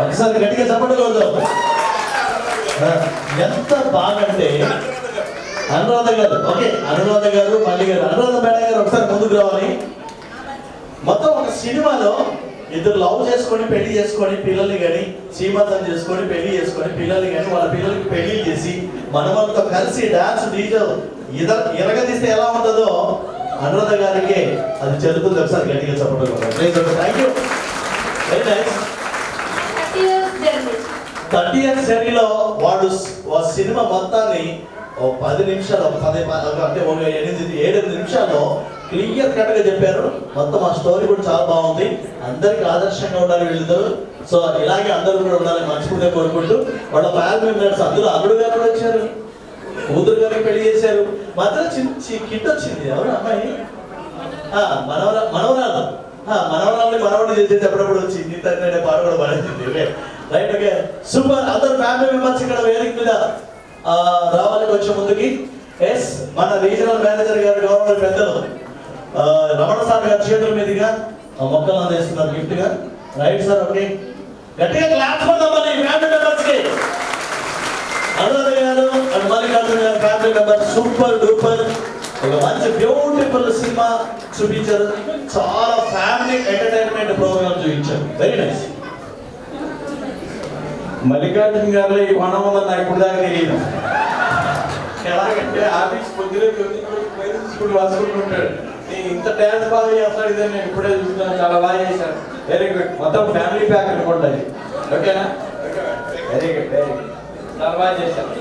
ఒకసారి గట్టిగా చెప్పండి. ఎంత బాగంటే అనురాధ గారు, ఓకే అనురాధ గారు, మల్లి గారు, అనురాధ మేడం గారు ఒకసారి ముందుకు రావాలి. మొత్తం ఒక సినిమాలో ఇద్దరు లవ్ చేసుకొని పెళ్లి చేసుకొని పిల్లల్ని కానీ శ్రీమంతం చేసుకొని పెళ్లి చేసుకొని పిల్లల్ని కానీ వాళ్ళ పిల్లలకి పెళ్లి చేసి మనమంతా కలిసి డాన్స్ డీజే ఎరగదీస్తే ఎలా ఉంటుందో అనురాధ గారికి అది చెల్లుతుంది. ఒకసారి గట్టిగా చెప్పండి. Thank you, very nice. 30 years జర్నీలో వాళ్ళు సినిమా మొత్తాన్ని 10 నిమిషాలు అంటే 7 నిమిషాల్లో క్లియర్ కట్ గా చెప్పారు. మొత్తం ఆ స్టోరీ కూడా చాలా బాగుంది. అందరికి ఆదర్శంగా ఉండాలి వీళ్ళిద్దరు. సో ఇలాగే అందరూ కూడా ఉండాలని మనస్ఫూర్తిగా కోరుకుంటూ వాళ్ళ ఫ్యామిలీ మెంబర్స్ అందులో అల్లుడు గారు కూడా వచ్చారు, కూతురు గారికి పెళ్లి చేశారు. మధ్యలో కిట్ వచ్చింది. ఎవరు అమ్మాయి? మనవరాలు మనవరాలు చేసేది అప్పుడప్పుడు వచ్చింది. తన పాట కూడా పడేసింది. Right, okay, super. అందరు ఫ్యామిలీ మెంబర్స్ ఇక్కడ వేదిక మీద రావాలి కొంచెం ముందుకి. ఎస్, మన రీజనల్ మేనేజర్ గారు, గవర్నమెంట్ పెద్దలు రమణ సార్ గారి చేతుల మీదుగా మొక్కలు అందిస్తున్నారు గిఫ్ట్ గా. రైట్ సార్, ఓకే, గట్టిగా క్లాస్ కొడదామని ఫ్యామిలీ మెంబర్స్ కి. అనురాధ గారు అండ్ మల్లికార్జున గారు ఫ్యామిలీ మెంబర్ సూపర్ డూపర్ ఒక మంచి బ్యూటిఫుల్ సినిమా చూపించారు. చాలా ఫ్యామిలీ ఎంటర్టైన్మెంట్ ప్రోగ్రామ్ చూపించారు. Very nice. మల్లికార్జున గారిలో ఈ వనం ఉందని నాకు ఇప్పుడు దాకా తెలియదు. ఎలాగంటే ఆఫీస్ పొద్దున రాసుకుంటుంటాడు. నేను ఇంత డ్యాన్స్ బాగా చేస్తాడు ఇదని నేను ఇప్పుడే చూస్తున్నాను. చాలా బాగా చేశాను. Very good. మొత్తం ఫ్యామిలీ ప్యాక్ అనుకుంటుంది. ఓకేనా? Very good, very good. చాలా బాగా చేశాను.